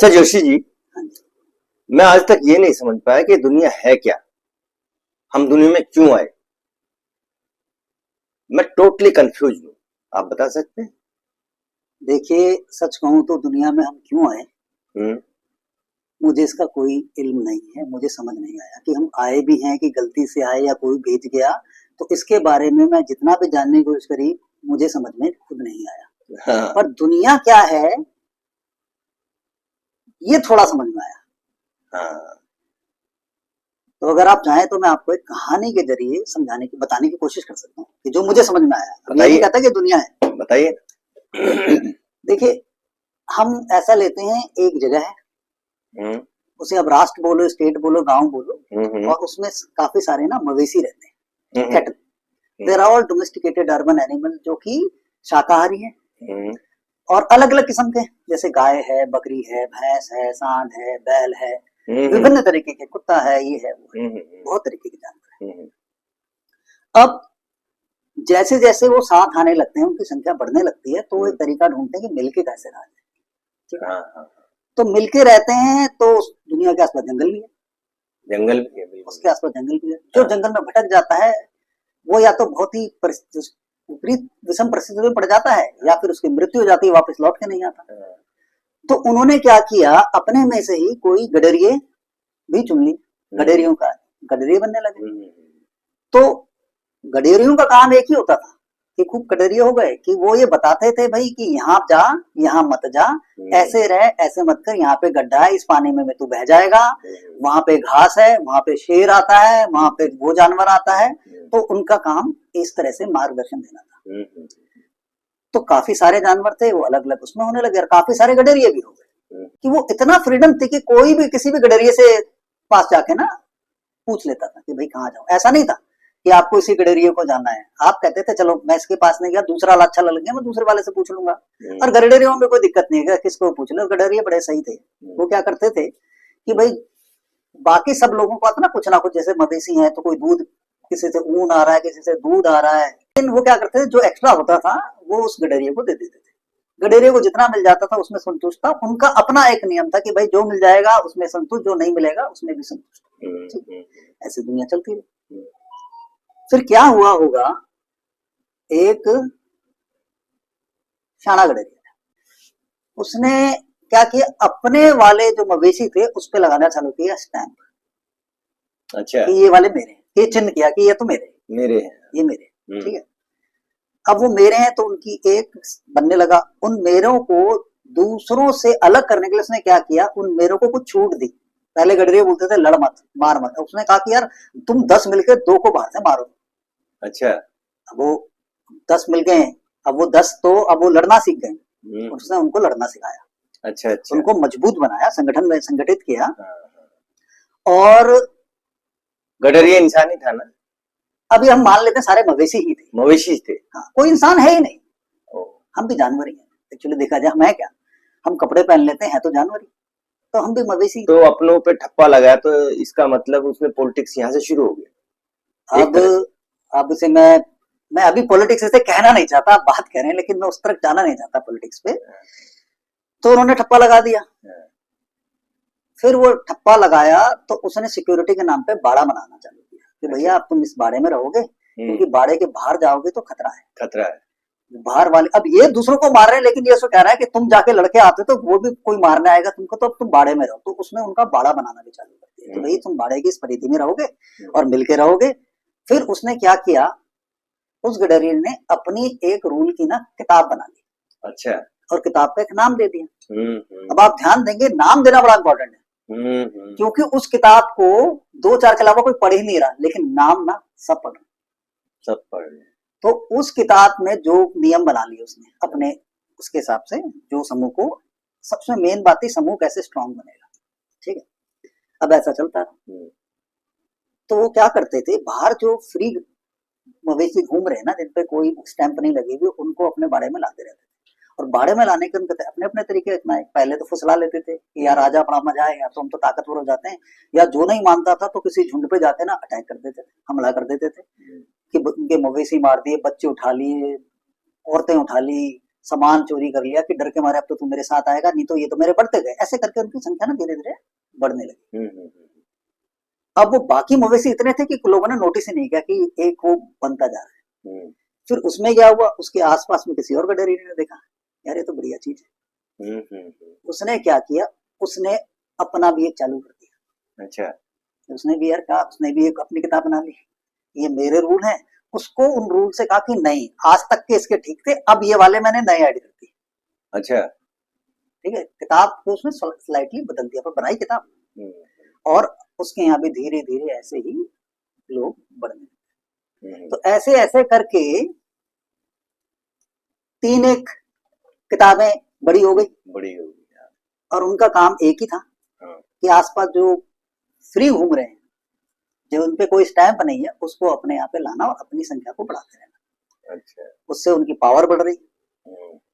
अच्छा जोशी जी, हाँ जी। मैं आज तक ये नहीं समझ पाया कि दुनिया है क्या, हम दुनिया में क्यों आए। मैं टोटली कंफ्यूज हूँ, आप बता सकते हैं? देखिए, सच कहूँ तो दुनिया में हम क्यों आए, हम्म। मुझे इसका कोई इल्म नहीं है। मुझे समझ नहीं आया कि हम आए भी हैं कि गलती से आए या कोई भेज गया। तो इसके बारे में मैं जितना भी जानने की कोशिश करी, मुझे समझ में खुद नहीं आया। हाँ। पर दुनिया क्या है, ये थोड़ा समझ में आया। हाँ। तो अगर आप चाहें तो मैं आपको एक कहानी के जरिए समझाने की बताने की कोशिश कर सकता हूँ कि जो मुझे समझ में आया। अब ये नहीं बताइए। कहता कि दुनिया है। बताइए। देखिए, हम ऐसा लेते हैं, एक जगह है, हम्म। उसे अब राष्ट्र बोलो, स्टेट बोलो, गांव बोलो, हम्म। और उसमें काफी सारे ना मवेशी रहते हैं, hmm. Cattle. There are all domesticated urban animal, जो कि शाकाहारी है हम्म। और अलग अलग किस्म के, जैसे गाय है, बकरी है, भैंस है, सांड है, बैल है, विभिन्न तरीके के, कुत्ता है, ये है, वो है, बहुत तरीके के जानवर है। अब जैसे जैसे वो साथ आने लगते हैं, उनकी संख्या बढ़ने लगती है, तो वो एक तरीका ढूंढते हैं कि मिलके कैसे रहा जाए। ठीक है, तो मिलके रहते हैं। तो दुनिया के आसपास जंगल भी है, जंगल भी है, बिल्कुल। उसके आसपास जंगल भी है। जो जंगल में भटक जाता है, वो या तो बहुत ही विपरीत विषम परिस्थितियों में पड़ जाता है, या फिर उसकी मृत्यु हो जाती है, वापस लौट के नहीं आता। तो उन्होंने क्या किया, अपने में से ही कोई गडरिये भी चुन ली, गडेरियों का गडरिये बनने लगे। तो गडेरियों का काम एक ही होता था कि खूब गडरिये हो गए कि वो ये बताते थे भाई कि यहाँ जा, यहाँ मत जा, ऐसे रह, ऐसे मत कर, यहाँ पे गड्ढा है, इस पानी में तू बह जाएगा, वहां पे घास है, वहां पे शेर आता है, वहां पे वो जानवर आता है। तो उनका काम इस तरह से मार्गदर्शन देना था। तो काफी सारे जानवर थे, वो अलग अलग उसमें होने लगे, और काफी सारे गडरिये भी हो गए कि वो इतना फ्रीडम थी कि कोई भी किसी भी गडरिये से पास जाके ना पूछ लेता था कि भाई कहाँ जाऊं। ऐसा नहीं था कि आपको इसी गडरिये को जाना है, आप कहते थे चलो मैं इसके पास नहीं गया, दूसरा वाला अच्छा लग गया, मैं दूसरे वाले से पूछ लूंगा। और गडरियों में कोई दिक्कत नहीं है, किसको पूछ ले, गडरिये बड़े सही थे। वो क्या करते थे कि भाई बाकी सब लोगों को आता ना कुछ ना कुछ, जैसे मवेशी है तो कोई दूध, किसी से ऊन आ रहा है, किसी से दूध आ रहा है, लेकिन वो क्या करते थे, जो एक्स्ट्रा होता था वो उस गडरिये को दे देते थे। गडेरिये को जितना मिल जाता था उसमें संतुष्ट था। उनका अपना एक नियम था कि भाई जो मिल जाएगा उसमें संतुष्ट, जो नहीं मिलेगा उसमें भी संतुष्ट। ऐसी दुनिया चलती रही। फिर क्या हुआ होगा, एक शाना गडरिया, उसने क्या किया, अपने वाले जो मवेशी थे उस पे लगाना चालू किया स्टैंप। अच्छा। कि ये वाले मेरे हैं, ये चिन्ह किया कि ये तो मेरे हैं, ये मेरे। ठीक है, अब वो मेरे हैं तो उनकी एक बनने लगा। उन मेरों को दूसरों से अलग करने के लिए उसने क्या किया, उन मेरों को कुछ छूट दी। पहले गडरिये बोलते थे लड़ मत, मार मत, उसने कहा कि यार तुम 10 मिलकर 2 को बाहर से मारो। अच्छा। अब वो 10 मिल गए, अब वो 10 तो अब वो लड़ना सीख गए, उसने उनको लड़ना सिखाया। अच्छा अच्छा। उनको मजबूत बनाया, संगठन में संगठित किया। और गडरिया इंसान ही था ना? अभी हम मान लेते हैं सारे मवेशी ही थे, मवेशी थे। हाँ, कोई इंसान है ही नहीं, हम भी जानवर ही हैं। एक्चुअली देखा जाए हम है क्या, हम कपड़े पहन लेते हैं तो जानवर ही, तो हम भी मवेशी। तो अपनों पे ठप्पा लगाया, तो इसका मतलब उसमें पॉलिटिक्स यहाँ से शुरू हो गया। अब से मैं अभी पॉलिटिक्स से कहना नहीं चाहता, आप बात कह रहे हैं, लेकिन मैं उस तरफ जाना नहीं चाहता पॉलिटिक्स पे। तो उन्होंने ठप्पा लगा दिया। फिर वो ठप्पा लगाया तो उसने सिक्योरिटी के नाम पे बाड़ा बनाना चालू किया कि भैया आप तुम इस बाड़े में रहोगे, क्योंकि बाड़े के बाहर जाओगे तो खतरा है। खतरा है बाहर वाले, अब ये दूसरों को मार रहे हैं, लेकिन ये कह रहा है कि तुम जाके लड़के आते तो वो भी कोई मारने आएगा तुमको, तो अब तुम बाड़े में रहो। तो उसने उनका बाड़ा बनाना भी चालू कर दिया कि भाई तुम बाड़े की इस परिधि में रहोगे और मिलके रहोगे। फिर उसने क्या किया, उस गडरिये ने अपनी एक रूल की ना किताब बना ली। अच्छा। और किताब का एक नाम दे दिया। अब आप ध्यान देंगे, नाम देना बड़ा इंपॉर्टेंट है, क्योंकि उस किताब को 2-4 के अलावा कोई पढ़ ही नहीं रहा, लेकिन नाम ना सब पढ़ रहे। तो उस किताब में जो नियम बना लिए उसने अपने, उसके हिसाब से जो समूह को, सबसे मेन बात थी समूह कैसे स्ट्रांग बनेगा। ठीक है, अब ऐसा चलता है। तो वो क्या करते थे, बाहर जो फ्री मवेशी घूम रहे हैं ना, जिन पे कोई स्टैंप नहीं लगी हुई, उनको अपने बाड़े में लाते रहते थे। और बाड़े में लाने के उनके अपने अपने तरीके अपनाए। पहले तो फुसला लेते थे कि यार आजा, बड़ा मजा है यार, तो हम तो ताकतवर हो जाते हैं। या जो नहीं मानता था तो किसी झुंड पे जाते ना अटैक कर देते थे, हमला कर देते थे कि उनके मवेशी मार दिए, बच्चे उठा लिए, औरतें उठा ली, सामान चोरी कर लिया कि डर के मारे अब तो तू मेरे साथ आएगा, नहीं तो ये तो मेरे बढ़ते गए। ऐसे करके उनकी संख्या ना धीरे धीरे बढ़ने लगी। अब वो बाकी मवेशी इतने थे कि लोगों ने नोटिस ही नहीं किया कि एक वो बनता जा रहा है। फिर उसमें क्या हुआ, उसके आसपास में किसी और गडरी ने देखा, यार ये तो बढ़िया चीज है। उसने क्या किया, उसने अपना भी एक चालू कर दिया। अच्छा, उसने भी यार कहा, उसने भी एक अपनी किताब बना ली, ये मेरे रूल हैं। उसको उन रूल से कहा कि नहीं, आज तक के इसके ठीक थे, अब ये वाले मैंने नए ऐड कर दिए। अच्छा, ठीक है, किताब को उसने स्लाइटली बदल दिया, पर बनाई किताब। और उसके यहाँ भी धीरे धीरे ऐसे ही लोग बढ़ने लगे। तो ऐसे ऐसे करके 3 एक किताबें बड़ी हो गई। और उनका काम एक ही था कि आसपास जो फ्री घूम रहे हैं, जो उनपे कोई स्टैंप नहीं है, उसको अपने यहाँ पे लाना और अपनी संख्या को बढ़ाते रहना। अच्छा, उससे उनकी पावर बढ़ रही।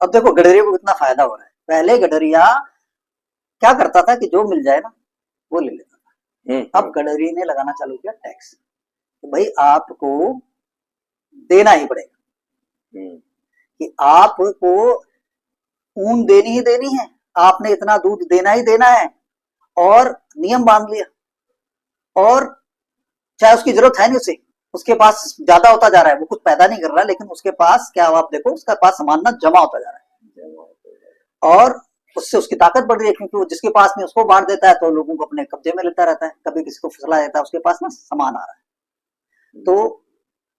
अब देखो गडरिया को कितना फायदा हो रहा है। पहले गडरिया क्या करता था कि जो मिल जाए ना वो ले लेता था। अब गडरी ने लगाना चालू किया टैक्स, तो भाई आपको देना ही पड़ेगा, कि आपको ऊन देनी ही देनी है, आपने इतना दूध देना ही देना है। और नियम बांध लिया, और चाहे उसकी जरूरत है नहीं उसे, उसके पास ज्यादा होता जा रहा है, वो कुछ पैदा नहीं कर रहा है, लेकिन उसके पास क्या हुआ, आप देखो उसके पास सामान ना जमा होता जा रहा है। और उससे उसकी ताकत बढ़ रही है, क्योंकि वो जिसके पास नहीं उसको बांट देता है, तो लोगों को अपने कब्जे में लेता रहता है, कभी किसी को फुसला देता है, उसके पास ना सामान आ रहा है। तो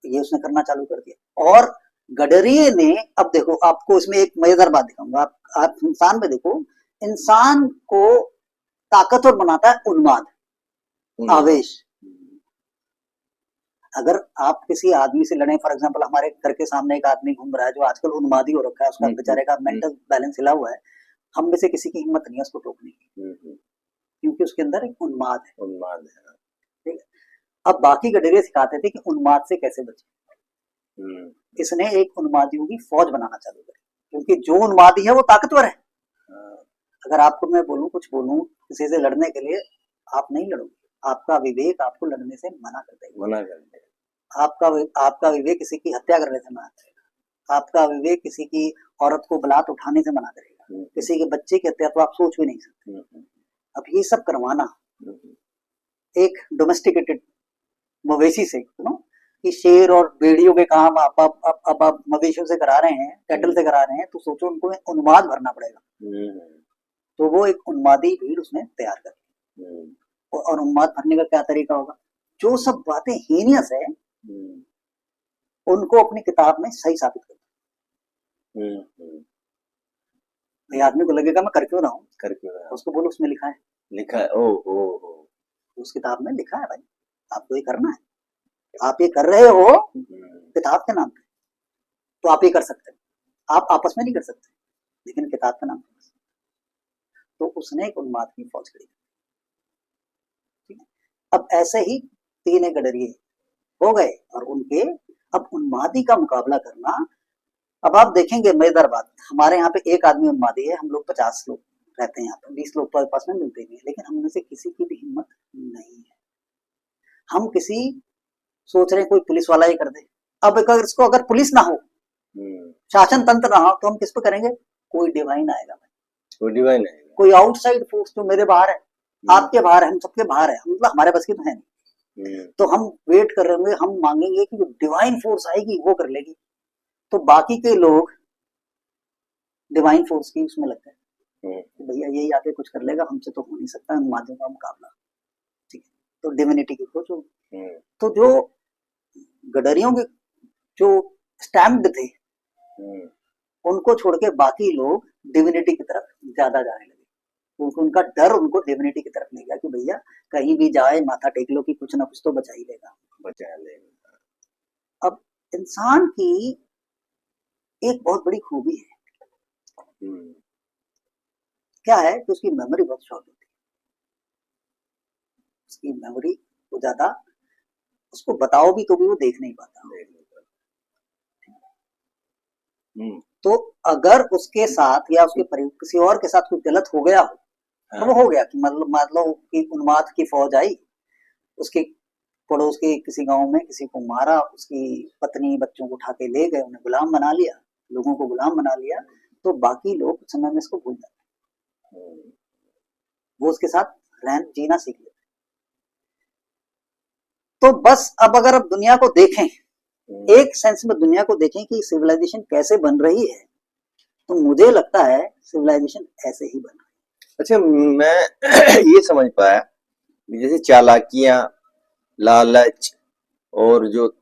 ये उसने करना चालू कर दिया। और गडरिये ने, अब देखो आपको इसमें एक मजेदार बात दिखाऊंगा। आप इंसान में देखो, इंसान को ताकतवर बनाता है उन्माद, आवेश। अगर आप किसी आदमी से लड़े, फॉर एग्जांपल हमारे घर के सामने एक आदमी घूम रहा है जो आजकल उन्मादी हो रखा है, उसका बेचारे का मेंटल बैलेंस हिला हुआ है, हम में से किसी की हिम्मत नहीं है उसको टोकने की, क्योंकि उसके अंदर एक उन्माद है। ठीक है, अब बाकी गडरिये सिखाते थे कि उन्माद से कैसे बचे। इसने एक उन्मादियों की फौज बनाना चालू करी, क्योंकि जो उन्मादी है वो ताकतवर है। अगर आपको मैं बोलूं, कुछ बोलूं किसी से लड़ने के लिए, आप नहीं लड़ोगे, आपका विवेक आपको लड़ने से मना कर देगा। आपका विवेक किसी की हत्या करने से मना करेगा, आपका विवेक किसी की औरत को बलात् उठाने से मना करेगा, किसी के बच्चे की हत्या तो आप सोच भी नहीं सकते। अब ये सब करवाना एक डोमेस्टिकेटेड मवेशी से, कि शेर और भेड़ियों के काम आप मवेशियों से करा रहे हैं, कैटल से करा रहे हैं, तो सोचो उनको उन्माद भरना पड़ेगा। तो वो एक उन्मादी भीड़ उसने तैयार कर ली। और उन्माद भरने का क्या तरीका होगा, जो सब बातें हीनियस है उनको अपनी किताब में सही साबित कर। आदमी को लगेगा मैं कर क्यों रहा हूँ, उसको बोलो उसमें लिखा है। उस किताब में लिखा है भाई, आपको ये करना है, आप ये कर रहे हो किताब के नाम पे, तो आप ये कर सकते हो। आप आपस में नहीं कर सकते, लेकिन किताब के नाम पे। तो उसने एक उन्माद की फौज खड़ी। अब ऐसे ही 3 गडरिये हो गए, और उनके अब उन्मादी का मुकाबला करना। अब आप देखेंगे मजेदार बात, हमारे यहाँ पे एक आदमी उन्मादी है, हम लोग 50 लोग रहते हैं यहाँ पे, 20 लोग तो आपस में मिलते नहीं है, लेकिन हम में से किसी की भी हिम्मत नहीं है। हम किसी सोच रहे हैं कोई पुलिस वाला ही कर दे। अब अगर इसको अगर पुलिस ना हो, शासन तंत्र ना हो, तो हम किस पे करेंगे, कोई डिवाइन आएगा, कोई आउटसाइड फोर्स जो मेरे बाहर है, आपके बाहर है, हम सबके बाहर है, मतलब हमारे बस की तो है नहीं। तो हम वेट कर रहे होंगे, हम मांगेंगे कि जो डिवाइन फोर्स आएगी वो कर लेगी। तो बाकी के लोग डिवाइन फोर्स की उसमें लगते हैं, भैया यही आके कुछ कर लेगा, हमसे तो हो नहीं सकता उन्मादियों का मुकाबला। ठीक है, तो डिविनिटी की खोज होगी। तो जो गडरियों के जो स्टैम्प्ड थे, उनको छोड़ के बाकी लोग डिविनिटी की तरफ ज्यादा जाने लगे, क्योंकि उनका डर उनको डिविनिटी की तरफ ले गया कि भैया कहीं भी जाए माथा टेक लो कि कुछ ना कुछ तो बचा ही लेगा, बचा लेगा। अब इंसान की एक बहुत बड़ी खूबी है, क्या है कि उसकी मेमोरी बहुत शॉर्ट होती है। उसकी मेमोरी को ज्यादा, उसको बताओ भी तो भी वो देख नहीं पाता। तो अगर उसके साथ या उसके किसी और के साथ कुछ गलत हो गया हो, तो वो हो गया कि मतलब कि उन्माद की फौज आई, उसके पड़ोस के किसी गांव में किसी को मारा, उसकी पत्नी बच्चों को उठा के ले गए, उन्हें गुलाम बना लिया, लोगों को गुलाम बना लिया, तो बाकी लोग कुछ समय में इसको भूल जाते हैं, वो उसके साथ रहन जीना सीख लेते। तो बस अब अगर आप दुनिया को देखें, एक सेंस में दुनिया को देखें कि सिविलाइजेशन कैसे बन रही है, तो मुझे लगता है सिविलाइजेशन ऐसे ही बन रही है। अच्छा, मैं ये समझ पाया जैसे चालाकियां, लालच और जो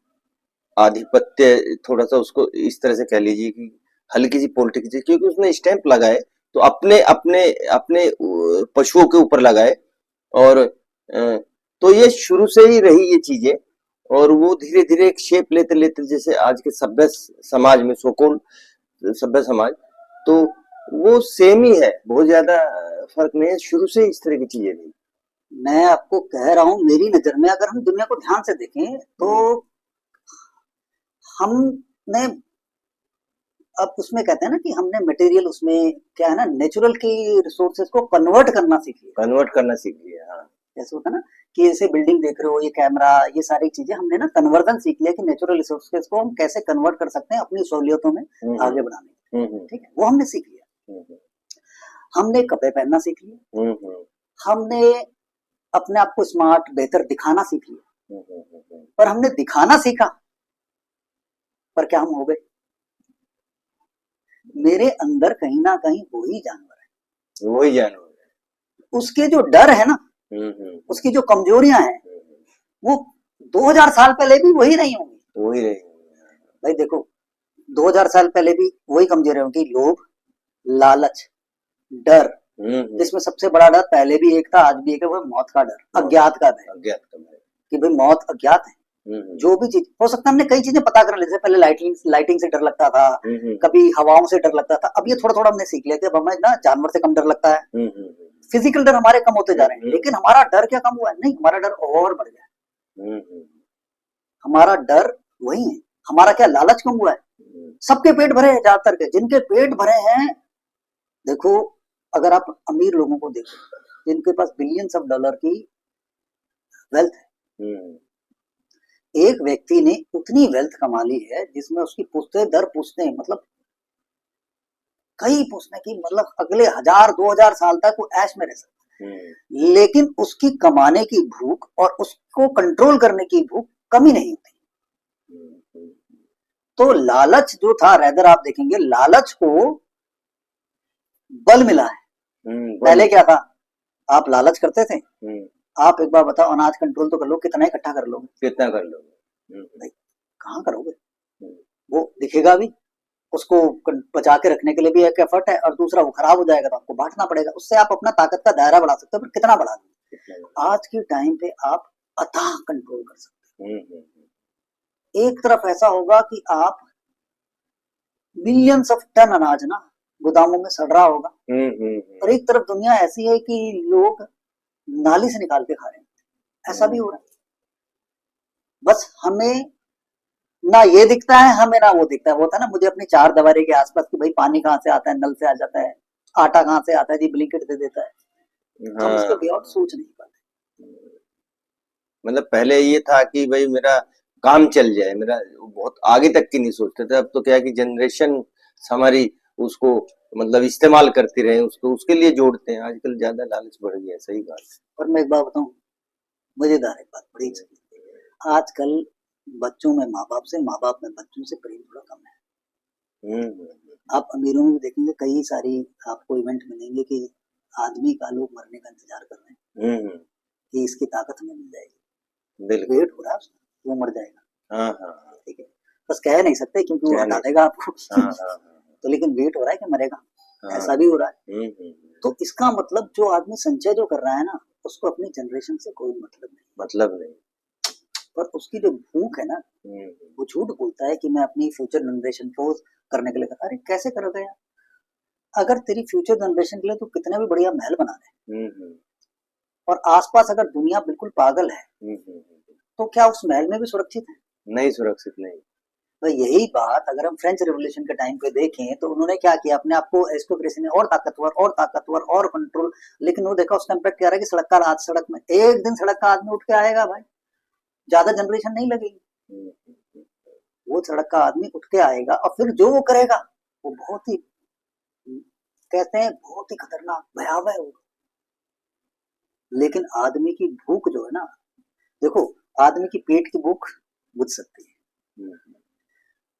आधिपत्य, थोड़ा सा उसको इस तरह से कह लीजिए कि हल्की सी पॉलिटिक्स, क्योंकि उसने स्टैंप लगाए तो अपने अपने अपने पशुओं के ऊपर लगाए, और तो ये शुरू से ही रही ये चीजें, और वो धीरे धीरे एक शेप लेते लेते जैसे आज के सभ्य समाज में, सोकोल सभ्य समाज, तो वो सेम ही है, बहुत ज्यादा फर्क नहीं है, शुरू से इस तरह की चीजें नहीं। मैं आपको कह रहा हूं, मेरी नजर में अगर हम दुनिया को ध्यान से देखें तो हमने, अब उसमें कहते हैं ना कि हमने मटेरियल, उसमें क्या है ना, नेचुरल की रिसोर्सेज को कन्वर्ट करना सीख लिया। कन्वर्ट करना सीख लिया, हाँ। जैसे होता है ना कि जैसे बिल्डिंग देख रहे हो, ये कैमरा, ये सारी चीजें हमने ना कन्वर्जन सीख लिया कि नेचुरल रिसोर्सेज को हम कैसे कन्वर्ट कर सकते हैं अपनी सहूलियतों में आगे बढ़ाने। ठीक है, वो हमने सीख लिया। हमने कपड़े पहनना सीख लिया, हमने अपने आप को स्मार्ट, बेहतर दिखाना सीख लिया, पर हमने दिखाना सीखा, पर क्या हम हो गए? मेरे अंदर कहीं ना कहीं वही जानवर है, वही जानवर है। उसके जो डर है ना, उसकी जो कमजोरियां हैं, वो 2000 साल पहले भी वही नहीं होंगी, वही रही। भाई देखो, 2000 साल पहले भी वही कमजोरियां होंगी, लोभ, लालच, डर, जिसमें सबसे बड़ा डर पहले भी एक था, आज भी एक है, वो मौत का डर, अज्ञात का भय, अज्ञात का भय, कि भाई मौत अज्ञात है। जो भी चीज हो सकता है, हमने कई चीजें पता कर ली, जैसे पहले लाइटिंग से डर लगता था, कभी हवाओं से डर लगता था, अब ये थोड़ा थोड़ा हमने सीख लिया कि अब हमें ना जानवर से कम डर लगता है, फिजिकल डर हमारे कम होते जा रहे हैं, लेकिन हमारा डर क्या कम हुआ है? नहीं, हमारा डर और बढ़ गया। हमारा डर वही है, हमारा क्या लालच कम हुआ है? सबके पेट भरे हैं, ज्यादातर के, जिनके पेट भरे हैं, देखो अगर आप अमीर लोगों को देखो, जिनके पास बिलियंस ऑफ डॉलर की वेल्थ है, एक व्यक्ति ने उतनी वेल्थ कमा ली है जिसमें उसकी पुश्ते दर पुश्ते, मतलब कई पुश्ते की, मतलब अगले 1000-2000 साल तक वो ऐश में रह सकता है, लेकिन उसकी कमाने की भूख और उसको कंट्रोल करने की भूख कमी नहीं होती। तो लालच जो था, रेदर आप देखेंगे लालच को बल मिला है। पहले क्या था? आप लालच करते थे, आप एक बार बताओ, अनाज कंट्रोल तो कर लो, कितना इकट्ठा कर लोगे? कितना कर लोगे? भाई कहाँ करोगे? वो दिखेगा भी, उसको बचा के रखने के लिए भी एक एफर्ट है, और दूसरा वो खराब हो जाएगा तो आपको बांटना पड़ेगा, उससे आप अपना ताकत का दायरा बढ़ा सकते हो, पर कितना बढ़ा दोगे? आज के टाइम पे आप अथाह कंट्रोल कर सकते हो। एक तरफ ऐसा होगा कि आप मिलियंस ऑफ टन अनाज ना गोदामों में सड़ रहा होगा, और एक तरफ दुनिया ऐसी है कि लोग नाली से निकाल के खा रहे हैं, ऐसा भी हो रहा है। बस हमें ना ये दिखता है, हमें ना वो दिखता है। वो था ना, मुझे अपनी चार दीवारी के आसपास की, भाई पानी कहाँ से आता है, नल से आ जाता है, आटा कहाँ से आता है जी, ब्लिंकिट दे देता है, हम इसके बियॉन्ड सोच नहीं पाते। मतलब पहले ये था कि भाई मेरा काम चल जाए, मेरा बहुत आगे तक की नहीं सोचते थे, अब तो क्या है कि जनरेशन हमारी उसको मतलब इस्तेमाल करती रहे, उसको उसके लिए जोड़ते हैं, आजकल ज्यादा लालच बढ़ गया, सही बात है। और मैं एक बात बताऊं, मजेदार एक बात, बड़ी आजकल बच्चों में माँ बाप से, माँ बाप में बच्चों से प्रेम थोड़ा कम है। आप अमीरों में देखेंगे कई सारी आपको इवेंट मिलेंगे कि आदमी का लोग मरने का इंतजार कर रहे हैं कि इसकी ताकत हमें मिल जाएगी, वेट हो रहा है वो मर जाएगा, ठीक है, बस कह नहीं सकते क्योंकि वो हटा देगा आपको, तो लेकिन वेट हो रहा है कि मरेगा, ऐसा भी हो रहा है। तो इसका मतलब जो आदमी संचय जो कर रहा है ना, उसको अपनी जनरेशन से कोई मतलब नहीं, पर उसकी जो भूख है ना, वो झूठ बोलता है कि मैं अपनी फ्यूचर जनरेशन को करने के लिए कर। अरे कैसे करोगे यार? अगर तेरी फ्यूचर जनरेशन के लिए तू कितना भी बढ़िया महल बना दे, और आसपास अगर दुनिया बिल्कुल पागल है, तो क्या उस महल में भी सुरक्षित है? नहीं सुरक्षित, नहीं। तो यही बात अगर हम फ्रेंच रेवोल्यूशन के टाइम पे देखें, तो उन्होंने क्या किया, अपने आप को एरिस्टोक्रेसी ने और ताकतवर और कंट्रोल, लेकिन वो देखा उसका इम्पैक्ट क्या रहा है कि सड़क का आज सड़क में एक दिन सड़क का आदमी उठ के आएगा भाई, ज्यादा जनरेशन नहीं लगेगी, वो सड़क का आदमी उठ के आएगा, और फिर जो वो करेगा वो बहुत ही कहते हैं बहुत ही खतरनाक भयावह है वो। लेकिन आदमी की भूख जो है ना, देखो आदमी की पेट की भूख बुझ सकती है।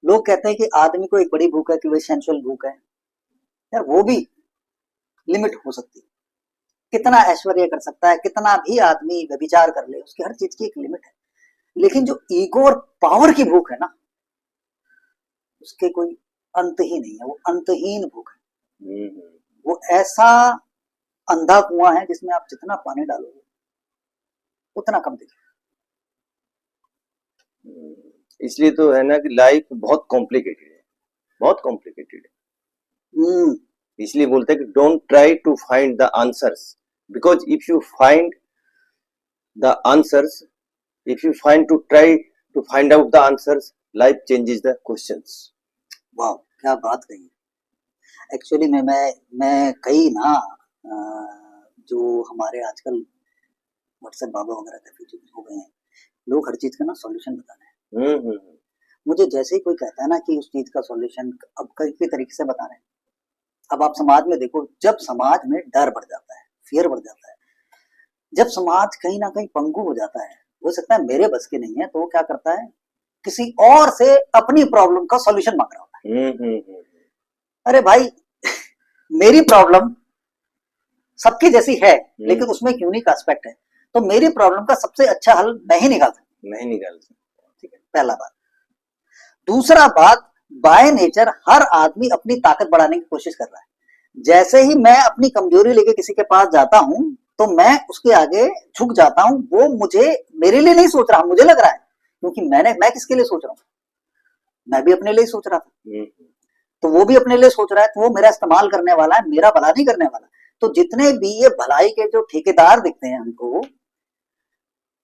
लोग कहते हैं कि आदमी को एक बड़ी भूख है कि वही सेंसुअल भूख है, यार वो भी लिमिट हो सकती है। कितना ऐश्वर्य कर सकता है, कितना भी आदमी व्यभिचार कर ले, उसकी हर चीज की एक लिमिट है। लेकिन जो ईगो और पावर की भूख है ना, उसके कोई अंत ही नहीं है, वो अंतहीन भूख है। वो ऐसा अंधा कुआं है जिसमें आप जितना पानी डालोगे उतना कम दिखेगा। इसलिए तो है ना कि लाइफ बहुत कॉम्प्लिकेटेड है, बहुत कॉम्प्लिकेटेड है। इसलिए बोलते हैं कि don't try to find the answers, because if you find the answers, if you find to try to find out the answers, life changes the questions. वाह क्या बात कही। एक्चुअली में मैं कई ना जो हमारे आजकल व्हाट्सएप बाबा वगैरह काफी हो गए हैं, लोग हर चीज का ना सॉल्यूशन बता रहे हैं। मुझे जैसे ही कोई कहता है ना कि उस चीज का सॉल्यूशन अब कई तरीके से बता रहे हैं। अब आप समाज में देखो, जब समाज में डर बढ़ जाता है, फियर बढ़ जाता है, जब समाज कहीं ना कहीं पंगु हो जाता है, हो सकता है मेरे बस के नहीं है, तो वो क्या करता है, किसी और से अपनी प्रॉब्लम का सॉल्यूशन मांग रहा होता है। अरे भाई मेरी प्रॉब्लम सबकी जैसी है, लेकिन उसमें एक यूनिक एस्पेक्ट है, तो मेरी प्रॉब्लम का सबसे अच्छा हल मैं ही निकाल सकता। ठीक है, पहला बात। दूसरा बात, बाय नेचर हर आदमी अपनी ताकत बढ़ाने की कोशिश कर रहा है। जैसे ही मैं अपनी कमजोरी लेके किसी के पास जाता हूं, तो मैं उसके आगे झुक जाता हूं। वो मुझे, मेरे लिए नहीं सोच रहा, मुझे लग रहा है, क्योंकि मैं किसके लिए सोच रहा हूं, मैं भी अपने लिए सोच रहा था, तो वो भी अपने लिए सोच रहा है, तो वो मेरा इस्तेमाल करने वाला है, मेरा भला नहीं करने वाला। तो जितने भी ये भलाई के जो ठेकेदार दिखते हैं हमको,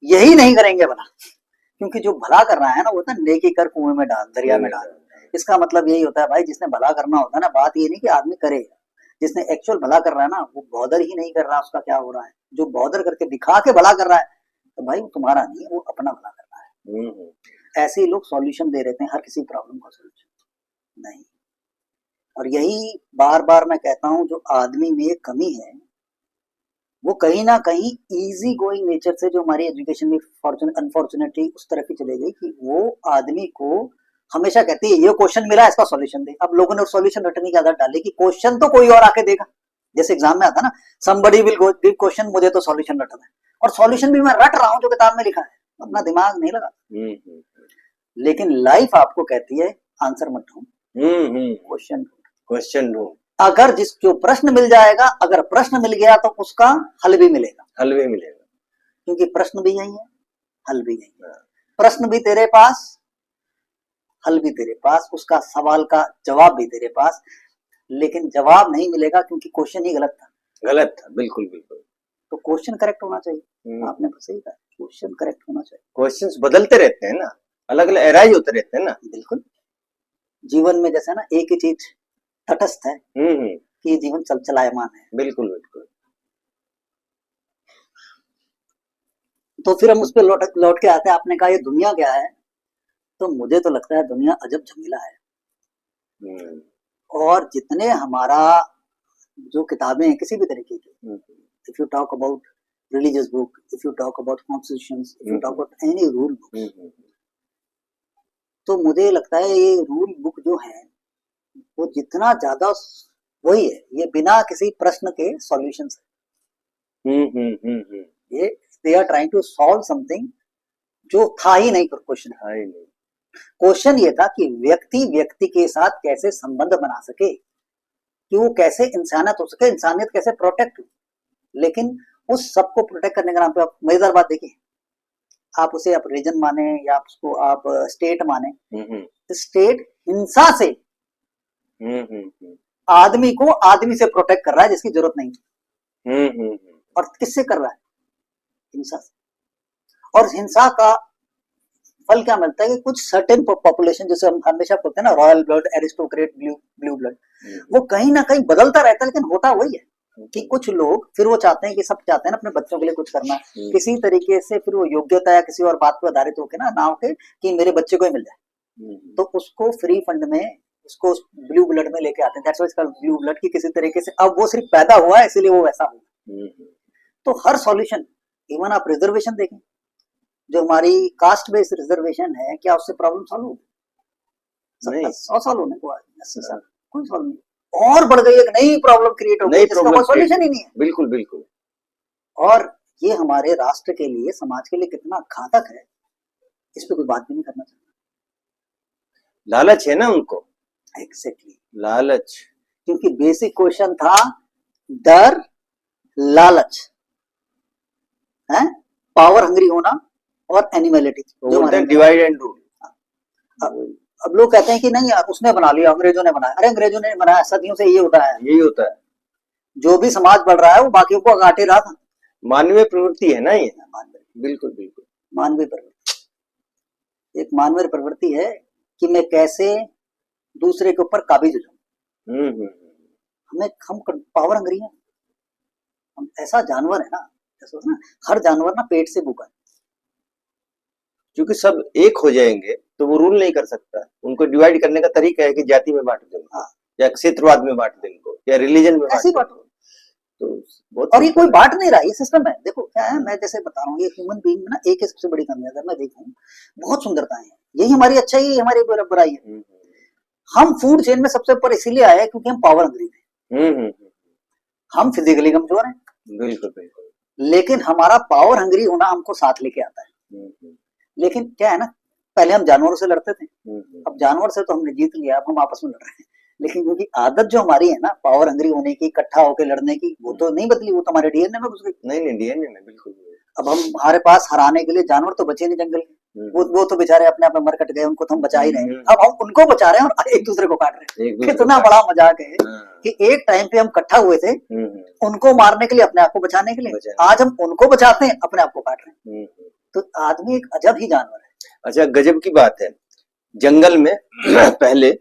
यही नहीं करेंगे भला, क्योंकि जो भला कर रहा है ना, वो होता है नेकी कर कुएं में डाल, दरिया में डाल। इसका मतलब यही होता है भाई, जिसने भला करना होता है ना, बात ये नहीं कि आदमी करेगा, जिसने एक्चुअल भला कर रहा है ना, वो बॉदर ही नहीं कर रहा उसका क्या हो रहा है। जो बॉदर करके दिखा के भला कर रहा है, तो भाई वो तुम्हारा नहीं, वो अपना भला कर रहा है। ऐसे ही लोग सॉल्यूशन दे रहते हैं, हर किसी प्रॉब्लम का सॉल्यूशन नहीं। और यही बार बार मैं कहता हूं, जो आदमी में कमी है, वो कहीं ना कहीं इजी गोइंग नेचर से, जो हमारी एजुकेशन में अनफॉर्चुनेटली उस तरफ ही चले गई, कि वो आदमी को हमेशा कहती है ये क्वेश्चन मिला, इसका सॉल्यूशन दे। अब लोगों ने सॉल्यूशन रटने की आदत डाली कि क्वेश्चन तो कोई और आके देगा। जैसे एग्जाम में आता ना, समबडी विल गिव क्वेश्चन, मुझे तो सॉल्यूशन रटना है, और सॉल्यूशन भी मैं रट रहा हूं जो किताब में लिखा है, अपना दिमाग नहीं लगा। लेकिन लाइफ आपको कहती है आंसर मत ढूंढ, क्वेश्चन ढूंढ। अगर जो प्रश्न मिल जाएगा, अगर प्रश्न मिल गया तो उसका हल भी मिलेगा, क्योंकि प्रश्न भी यही है, हल भी यही है। प्रश्न भी तेरे पास, हल भी तेरे पास, उसका सवाल का जवाब भी तेरे पास, लेकिन जवाब नहीं मिलेगा क्योंकि क्वेश्चन ही गलत था। बिल्कुल। तो क्वेश्चन करेक्ट होना चाहिए। आपने तो सही कहा, क्वेश्चन करेक्ट होना चाहिए। क्वेश्चंस बदलते रहते हैं ना, अलग अलग एराइज होते रहते हैं ना। बिल्कुल, जीवन में जैसे ना एक ही चीज तटस्थ है कि जीवन चलायमान है। बिल्कुल। तो फिर हम उस पर लौट के आते हैं। आपने कहा ये दुनिया क्या है, तो मुझे तो लगता है दुनिया अजब झमेला है। और जितने हमारा जो किताबें हैं किसी भी तरीके की, if you talk about religious book, if you talk about constitutions, if you talk about any rule books, तो मुझे लगता है ये रूल बुक जो है वो जितना ज्यादा वही है, ये बिना किसी प्रश्न के सॉल्यूशन है। ये they are trying to solve something जो था ही नहीं। क्वेश्चन ये था कि व्यक्ति व्यक्ति के साथ कैसे संबंध बना सके, कि वो कैसे इंसानियत हो सके, इंसानियत कैसे प्रोटेक्ट हो। लेकिन उस सबको प्रोटेक्ट करने के नाम पे आप मजेदार बात देखिए, आप उसे आप रीजन माने या उसको आप स्टेट माने, स्टेट हिंसा से आदमी को आदमी से प्रोटेक्ट कर रहा है जिसकी जरूरत नहीं। और किससे कर रहा है, हिंसा से। और हिंसा का फल क्या मिलता है कि कुछ सर्टेन पॉपुलेशन, जैसे हम हमेशा बोलते हैं ना, royal blood, aristocrat, blue blood, वो कहीं ना कहीं बदलता रहता है, लेकिन होता वही है कि कुछ लोग फिर वो चाहते हैं कि सब चाहते हैं ना अपने बच्चों के लिए कुछ करना, किसी तरीके से फिर वो योग्यता या किसी और बात पर आधारित होकर ना होके कि मेरे बच्चे को ही मिल जाए, तो उसको फ्री फंड में उसको ब्लू ब्लड में लेके आते हैं, that's why it's called blue blood, की किसी तरीके से अब वो सिर्फ पैदा हुआ है इसीलिए वो वैसा हुआ। तो हर सॉल्यूशन, इवन आप रिजर्वेशन देखें, जो हमारी कास्ट बेस्ड रिजर्वेशन है, क्या उससे प्रॉब्लम सॉल्व होगी? नहीं। 100 साल होने को, 80 साल, कोई सॉल्व नहीं, और बढ़ गई, एक नई प्रॉब्लम क्रिएट हो गई जिसका कोई सॉल्यूशन ही नहीं है। बिल्कुल बिल्कुल। और ये हमारे राष्ट्र के लिए, समाज के लिए कितना घातक है, इस पे कोई बात भी नहीं करना चाहता। लालच है ना उनको, एग्जैक्टली, लालच। क्योंकि बेसिक क्वेश्चन था डर, लालच है, पावर हंग्री होना और एनिमलिटी, जो बोलते हैं डिवाइड एंड रूल। अब लोग कहते हैं कि नहीं यार उसने बना लिया, अंग्रेजों ने बनाया। अरे अंग्रेजों ने बनाया, सदियों से ये होता है, यही होता है। जो भी समाज बढ़ रहा है वो बाकियों को काटे रहा था। मानवीय प्रवृत्ति है ना ये। बिल्कुल बिल्कुल, मानवीय प्रवृत्ति, एक मानवीय प्रवृत्ति है कि मैं कैसे दूसरे के ऊपर काबिज हो जाऊं। हम पावर हंग्री हैं, हम ऐसा जानवर है ना, जैसे ना हर जानवर ना पेट से भूखा है। क्योंकि सब एक हो जाएंगे तो वो रूल नहीं कर सकता। उनको डिवाइड करने का तरीका है कि जाति में बांट दो, या क्षेत्रवाद में बांट दो इनको, या रिलीजन में ऐसे बांट दो। तो और ये कोई बांट नहीं रहा, ये सिस्टम है। देखो क्या है, मैं जैसे बता रहा हूँ, ये ह्यूमन बीइंग में ना एक सबसे बड़ी कमी, अगर मैं देखूं, बहुत सुंदरताएं हैं, यही हमारी अच्छाई है, हमारी बुराई है। हम फूड चेन में सबसे ऊपर इसीलिए आए क्योंकि हम पावर हंग्री थे। हम फिजिकली कमजोर हैं, बिल्कुल बिल्कुल, लेकिन हमारा पावर हंग्री होना हमको साथ लेके आता है। लेकिन क्या है ना, पहले हम जानवरों से लड़ते थे, अब जानवर से तो हमने जीत लिया, अब हम आपस में लड़ रहे हैं। लेकिन क्योंकि आदत जो हमारी है ना पावर हंग्री होने की, इकट्ठा होकर लड़ने की, वो तो नहीं बदली, वो तो हमारे डीएनए में घुस गई। नहीं डीएनए में बिल्कुल। अब हम, हमारे पास हराने के लिए जानवर तो बचे नहीं जंगल के, वो तो बेचारे अपने आप में मर कट गए, उनको तो हम बचा ही रहे हैं। अब हम उनको बचा रहे हैं और एक दूसरे को काट रहे हैं। कितना बड़ा मजाक है कि एक टाइम पे हम इकट्ठा हुए थे उनको मारने के लिए, अपने आप को बचाने के लिए। आज हम उनको बचाते हैं, अपने आप को काट रहे हैं। तो आदमी एक अजब ही जानवर है। अच्छा, गजब की बात है। जंगल में पहले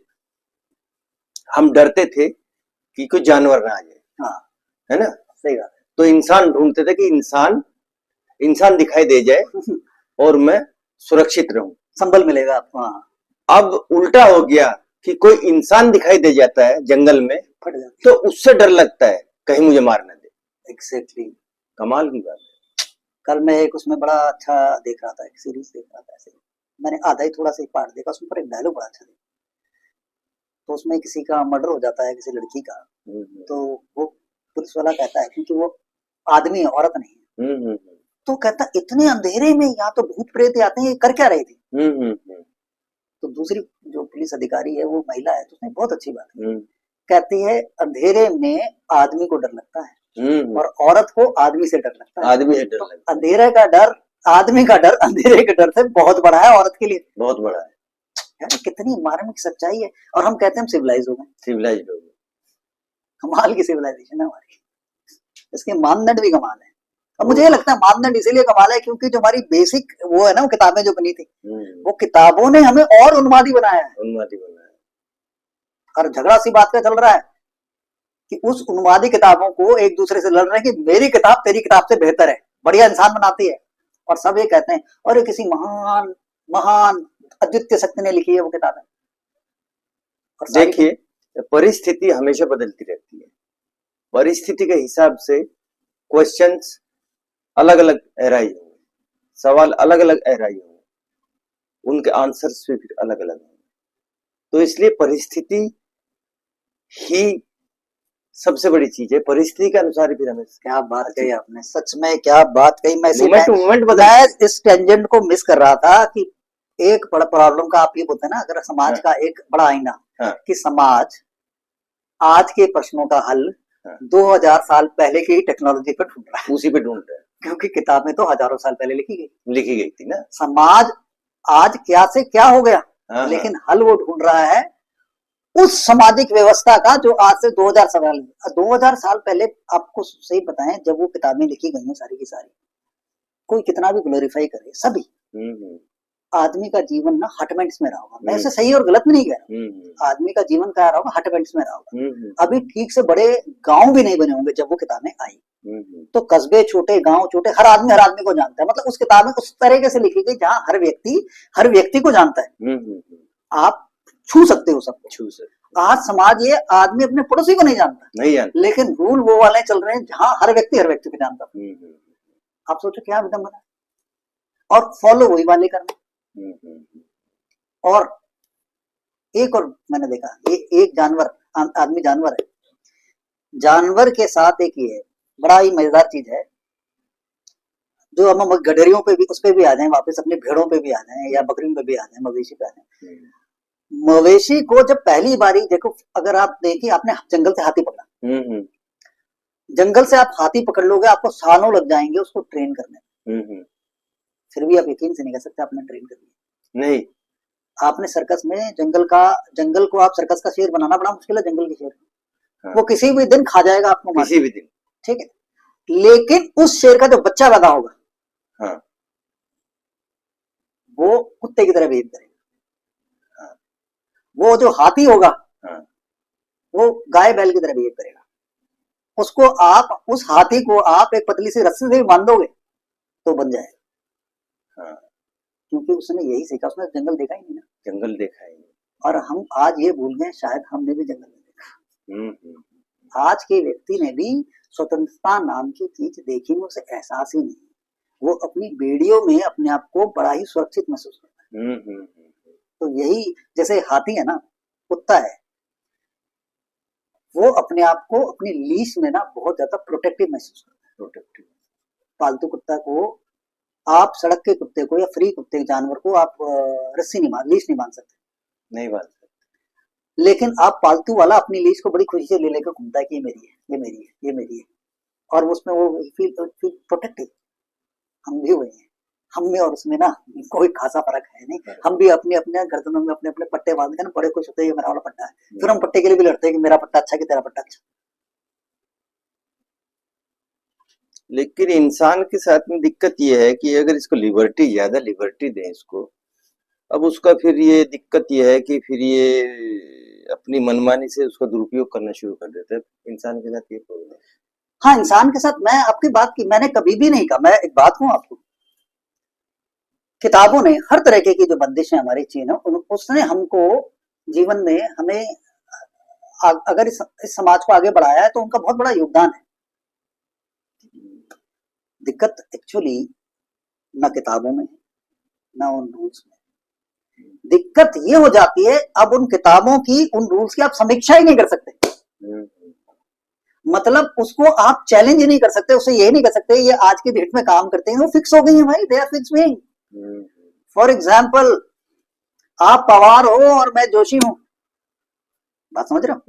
हम डरते थे कि कोई जानवर ना आ जाए, हाँ, है ना, सही बात है। तो इंसान ढूंढते थे कि इंसान दिखाई दे जाए और मैं सुरक्षित रहूं, संबल मिलेगा आपको। हाँ, अब उल्टा हो गया कि कोई इंसान दिखाई दे जाता है जंगल में फट जाता तो उससे डर लगता है कहीं मुझे मार न दे। एग्जैक्टली, कमाल की बात है। कल मैं एक उसमें बड़ा अच्छा देख रहा था, एक सीरीज देख रहा था, ऐसे मैंने आधा ही थोड़ा सा पार्ट देखा, उसमें पर एक डायलॉग बड़ा अच्छा था। तो उसमें किसी का मर्डर हो जाता है, किसी लड़की का, तो वो पुलिस वाला कहता है, क्योंकि वो आदमी है, औरत नहीं है, तो कहता इतने अंधेरे में यहाँ तो भूत प्रेत आते हैं, ये कर क्या रही थी? तो दूसरी जो पुलिस अधिकारी है वो महिला है, तो उसने बहुत अच्छी बात की, कहती है अंधेरे में आदमी को डर लगता है और औरत को आदमी से डर लगता है। आदमी से डर तो लगता है। अंधेरे का डर, आदमी का डर अंधेरे के डर से बहुत बड़ा है औरत के लिए, बहुत बड़ा है। यार कितनी मार्मिक सच्चाई है। और हम कहते हैं हम सिविलाइज हो गए, सिविलाइज्ड हो गए। कमाल की सिविलाइजेशन है हमारी, इसके मानदंड भी कमाल है। और मुझे ये लगता है मानदंड इसीलिए कमाल है क्योंकि जो हमारी बेसिक वो है ना, वो किताबें जो बनी थी, वो किताबों ने हमें और उन्मादी बनाया है। उन्मादी बनाया। और झगड़ा सी बात का चल रहा है कि उस उन्मादी किताबों को एक दूसरे से लड़ रहे हैं कि मेरी किताब तेरी किताब से बेहतर है, बढ़िया इंसान बनाती है। और सब ये कहते हैं और ये किसी महान महान अद्वितीय शक्ति ने लिखी है वो किताबें। देखिए, परिस्थिति हमेशा बदलती रहती है, परिस्थिति के हिसाब से क्वेश्चंस अलग अलग अराइज होंगे, सवाल अलग अलग अराइज होंगे, उनके आंसर्स भी फिर अलग अलग होंगे। तो इसलिए परिस्थिति ही सबसे बड़ी चीज है, परिस्थिति के अनुसार फिर हमें। क्या बात कही आपने, सच में क्या बात कही। मैं इस टेंजेंट को मिस कर रहा था कि एक बड़ा प्रॉब्लम का आप ये बोलते हैं ना, अगर समाज का एक बड़ा आईना, कि समाज आज के प्रश्नों का हल 2000 साल पहले की टेक्नोलॉजी पे ढूंढ रहा है, उसी पे ढूंढ रहा है, क्योंकि किताबें तो हजारों साल पहले लिखी गई थी ना। समाज आज क्या से क्या हो गया, लेकिन हल वो ढूंढ रहा है उस सामाजिक व्यवस्था का जो आज से 2000 साल पहले। आपको सही बताएं, जब वो किताबें लिखी गई हैं सारी की सारी, कोई कितना भी ग्लोरीफाई करे, सभी आदमी का जीवन ना हटमेंट्स में रहा होगा। मैं इसे सही और गलत में नहीं कह रहा, आदमी का जीवन क्या रहा होगा, हटमेंट्स में रहा होगा। अभी ठीक से बड़े गांव भी नहीं बने होंगे जब वो किताबें आई, तो कस्बे छोटे, गांव छोटे, हर आदमी को जानता है। मतलब उस किताब में उस तरीके से लिखी गई जहां हर व्यक्ति को जानता है। आप छू सकते हो सबको। छू से आज समाज ये आदमी अपने पड़ोसी को नहीं जानता, नहीं जानता। लेकिन रूल वो वाले चल रहे हैं जहां हर व्यक्ति को जानता। हम्म, आप सोचो क्या विडंबना, और फॉलो वही वाले करना। और एक और मैंने देखा, एक जानवर, आदमी जानवर है, जानवर के साथ एक ये है, बड़ा ही मजेदार चीज है, जो हम गडरियों पे भी, उस पे भी आ जाए वापस, अपने भेड़ों पे भी आ जाए या बकरियों पे भी आ जाए, मवेशी पे आ जाए। मवेशी को जब पहली बारी देखो, अगर आप देखिए, आपने जंगल से हाथी पकड़ा, जंगल से आप हाथी पकड़ लोगे, आपको सालों लग जाएंगे उसको ट्रेन करने में, फिर भी आप यकीन से नहीं कर सकते आपने ट्रेन कर लिया। नहीं, आपने सर्कस में जंगल को आप सर्कस का शेर बनाना बड़ा मुश्किल है, जंगल के शेर। हाँ। वो किसी भी दिन खा जाएगा आपको, किसी भी दिन, ठीक है, लेकिन उस शेर का जो बच्चा पैदा होगा, हाँ, वो कुत्ते की तरह बिहेव करेगा। हाँ। वो जो हाथी होगा, हाँ, वो गाय बैल की तरह बिहेव करेगा। उसको आप, उस हाथी को आप एक पतली सी रस्सी से बांध दोगे तो बन जाएगा। हाँ, क्योंकि उसने यही सीखा, उसने जंगल देखा ही नहीं ना, जंगल देखा ही नहीं। और हम आज ये भूल गए, शायद हमने भी जंगल नहीं देखा। आज के व्यक्ति ने भी स्वतंत्रता नाम की चीज देखी, उसे एहसास ही नहीं। वो अपनी बेड़ियों में अपने आप को बड़ा ही सुरक्षित महसूस करता है। तो यही, जैसे हाथी है ना, कुत्ता है, वो अपने आप को अपनी लीश में ना बहुत ज्यादा प्रोटेक्टिव महसूस करता है। प्रोटेक्टिव पालतू कुत्ता को आप, सड़क के कुत्ते को या फ्री कुत्ते के जानवर को आप रस्सी नहीं बांध, लीश नहीं बांध सकते, नहीं बांध सकते। लेकिन आप पालतू वाला अपनी लीश को बड़ी खुशी से ले लेकर घूमता है कि ये मेरी है, ये मेरी है, ये मेरी है, और उसमें वो फील प्रोटेक्टिव। हम भी हुए हैं, हम में और उसमें ना कोई खासा फर्क है नहीं। हम भी अपने अपने गर्दनों में अपने अपने पट्टे बांध के ना बड़े खुश होते हैं, मेरा वाला पट्टा है। फिर हम पट्टे के लिए भी लड़ते हैं कि मेरा पट्टा अच्छा कि तेरा पट्टा अच्छा। लेकिन इंसान के साथ में दिक्कत ये है कि अगर इसको ज्यादा लिबर्टी दें इसको, अब उसका फिर ये दिक्कत ये है कि फिर ये अपनी मनमानी से उसका दुरुपयोग करना शुरू कर देता है। इंसान के साथ ये प्रॉब्लम है। हाँ, इंसान के साथ, मैं आपकी बात की, मैंने कभी भी नहीं कहा, मैं एक बात कहूं आपको, किताबों ने हर तरह की जो बंदिशें हमारी चीन है, उसने हमको जीवन में, हमें अगर इस समाज को आगे बढ़ाया है तो उनका बहुत बड़ा योगदान है। दिक्कत एक्चुअली न किताबों में, न उन रूल्स में। दिक्कत ये हो जाती है, अब उन किताबों की, उन रूल्स की आप समीक्षा ही नहीं कर सकते। मतलब उसको आप चैलेंज ही नहीं कर सकते, उसे ये नहीं कर सकते ये आज की डेट में काम करते हैं, वो फिक्स हो गई है भाई, they are fix being. For example, आप पवार हो और मैं जोशी हूं, बात समझ रहे हो?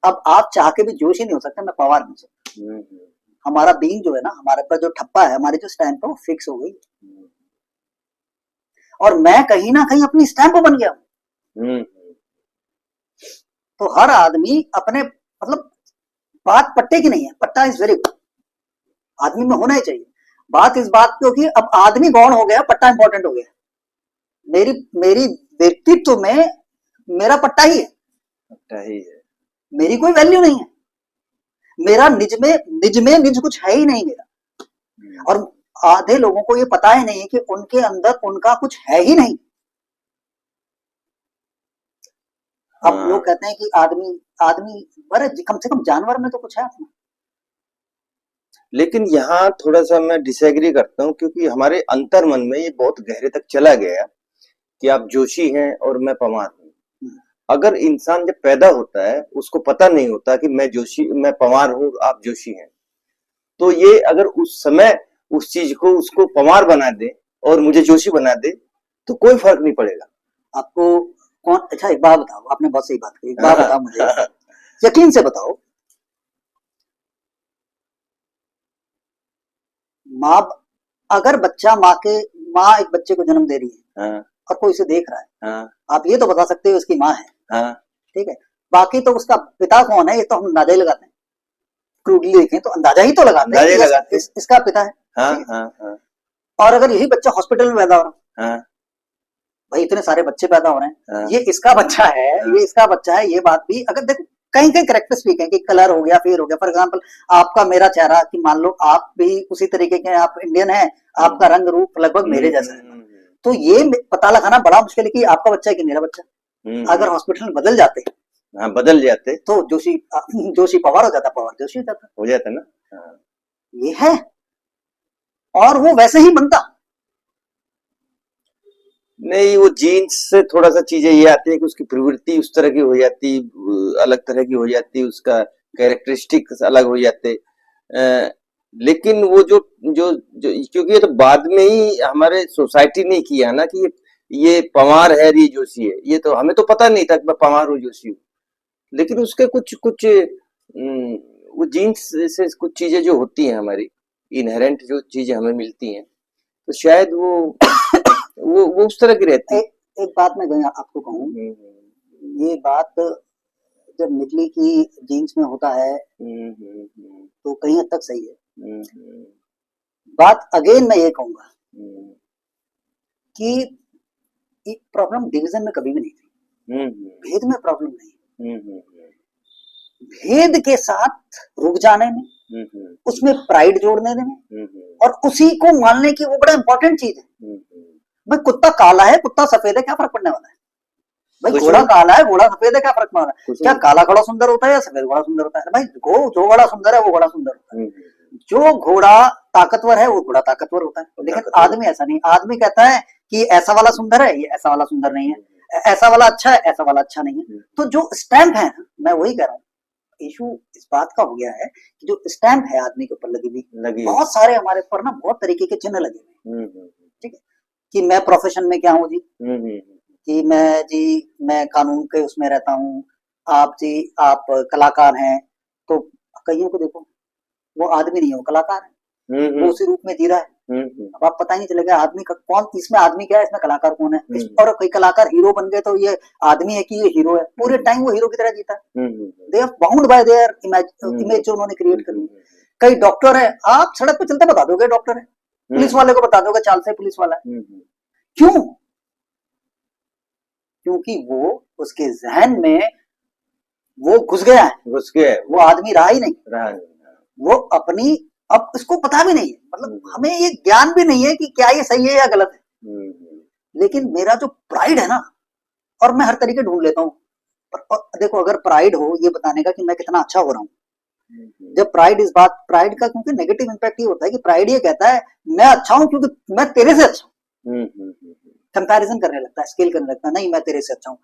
अब आप चाह के भी जोशी नहीं हो सकते, मैं पवार नहीं सकता। हमारा बीइंग जो है ना, हमारे पर जो ठप्पा है, हमारी जो स्टैंप है, वो फिक्स हो गई, और मैं कहीं ना कहीं अपनी स्टैंप बन गया। तो हर आदमी अपने, मतलब बात पट्टे की नहीं है, पट्टा इज वेरी गुड, आदमी में होना ही चाहिए। बात इस बात की होगी, अब आदमी गौण हो गया, पट्टा इंपॉर्टेंट हो गया। मेरी व्यक्तित्व में मेरा पट्टा ही है, पट्टा ही है, मेरी कोई वैल्यू नहीं है, मेरा निज में निज कुछ है ही नहीं मेरा। और आधे लोगों को ये पता ही नहीं है कि उनके अंदर उनका कुछ है ही नहीं। अब लोग कहते हैं कि आदमी अरे कम से कम जानवर में तो कुछ है अपना। लेकिन यहाँ थोड़ा सा मैं डिसएग्री करता हूँ, क्योंकि हमारे अंतर मन में ये बहुत गहरे तक चला गया कि आप जोशी हैं और मैं पवार हूँ। अगर इंसान जब पैदा होता है, उसको पता नहीं होता कि मैं पवार हूँ, आप जोशी हैं, तो ये अगर उस समय उस चीज को, उसको पवार बना दे और मुझे जोशी बना दे, तो कोई फर्क नहीं पड़ेगा। आपको कौन, अच्छा एक बात बताओ, आपने बहुत सही बात कही, एक बात बताओ मुझे, यकीन से बताओ, माँ, अगर माँ एक बच्चे को जन्म दे रही है, और कोई उसे देख रहा है, आप ये तो बता सकते हो उसकी माँ है, ठीक है, बाकी तो उसका पिता कौन है, ये तो हम अंदाजा ही लगाते हैं, क्रूडली देखें तो अंदाजा ही तो लगाते हैं कि इसका पिता है। और अगर यही बच्चा हॉस्पिटल में पैदा हो रहा है, भाई इतने सारे बच्चे पैदा हो रहे हैं, ये इसका बच्चा है, ये इसका बच्चा है, ये बात भी अगर देखो, कहीं कहीं करेक्टरिस्टिक है कि कलर हो गया, फेयर हो गया। फॉर एग्जांपल, आपका मेरा चेहरा, कि मान लो आप भी उसी तरीके के, आप इंडियन हैं, आपका रंग रूप लगभग मेरे जैसा है, तो ये पता लगाना बड़ा मुश्किल है कि आपका बच्चा है कि मेरा बच्चा। अगर हॉस्पिटल में बदल जाते हाँ बदल जाते तो जोशी पवार हो जाता, पवार जोशी हो जाता ना। हाँ। ये है, और वो वैसे ही बनता। नहीं, वो जीन्स से थोड़ा सा चीजें ये आती है कि उसकी प्रवृत्ति उस तरह की हो जाती, अलग तरह की हो जाती, उसका कैरेक्टरिस्टिक्स अलग हो जाते। लेकिन वो जो जो जो क्योंकि ये तो बाद में ही हमारे सोसाइटी ने किया ना कि ये पवार है, ये जोशी है, ये तो हमें तो पता नहीं था कि मैं पवार हूँ, जोशी हूँ। लेकिन उसके कुछ कुछ वो जीन्स से कुछ चीजें जो होती हैं हमारी इनहेरेंट, जो चीजें हमें मिलती हैं, तो शायद वो उस तरह की रहती है। एक बात मैं आपको कहूँ, ये बात जब निकली कि जीन्स में होता है तो कहीं हद तक सही है। बात अगेन मैं ये कहूंगा कि प्रॉब्लम डिवीजन में कभी भी नहीं थी, भेद में प्रॉब्लम नहीं, भेद के साथ रुक जाने में, उसमें प्राइड जोड़ने में, और उसी को मानने की वो बड़ा इंपॉर्टेंट चीज है। भाई कुत्ता काला है, कुत्ता सफेद है, क्या फर्क पड़ने वाला है? भाई घोड़ा काला है, घोड़ा सफेद है, क्या फर्क पड़ रहा है? क्या काला घोड़ा सुंदर होता है या सफेद घोड़ा सुंदर होता है? भाई जो घोड़ा सुंदर है वो घोड़ा सुंदर होता है, जो घोड़ा ताकतवर है वो घोड़ा ताकतवर होता है। लेकिन आदमी ऐसा नहीं, आदमी कहता है कि ऐसा वाला सुंदर है, ये ऐसा वाला सुंदर नहीं है, ऐसा वाला अच्छा है, ऐसा वाला अच्छा नहीं है। तो जो स्टैंप है, मैं वही कह रहा हूँ, इशू इस बात का हो गया है कि जो स्टैंप है आदमी के ऊपर लगी बहुत सारे हमारे ऊपर ना बहुत तरीके के चिन्ह लगे हुए, ठीक है, कि मैं प्रोफेशन में क्या हूँ जी, कि मैं कानून के उसमें रहता हूँ, आप कलाकार हैं, तो कईयों को देखो वो आदमी नहीं है, वो कलाकार है, वो उसी रूप में जी रहा है। अब आप पता ही नहीं चलेगा आदमी का कौन, इसमें आदमी क्या है, इसमें कलाकार कौन है। और कोई कलाकार हीरो बन गए तो ये आदमी है कि ये हीरो है, पूरे टाइम वो हीरो की तरह जीता है। They are bound by their image जो उन्होंने क्रिएट कर ली। कई डॉक्टर है, आप सड़क पे चलते बता दोगे डॉक्टर है, पुलिस वाले को बता दोगे चाल से पुलिस वाला है। क्यों? क्योंकि वो उसके जहन में वो घुस गया है, वो आदमी रहा ही नहीं, वो अपनी, अब इसको पता भी नहीं है, मतलब हमें ये ज्ञान भी नहीं है कि क्या ये सही है या गलत है। लेकिन मेरा जो प्राइड है ना, और मैं हर तरीके ढूंढ लेता हूँ, देखो अगर प्राइड हो ये बताने का कि मैं कितना अच्छा हो रहा हूँ, जब प्राइड का क्योंकि नेगेटिव इंपैक्ट ये होता है कि प्राइड ये कहता है मैं अच्छा हूँ क्योंकि मैं तेरे से अच्छा हूँ, कंपैरिजन करने लगता है, स्केल करने लगता है, नहीं मैं तेरे से अच्छा हूँ,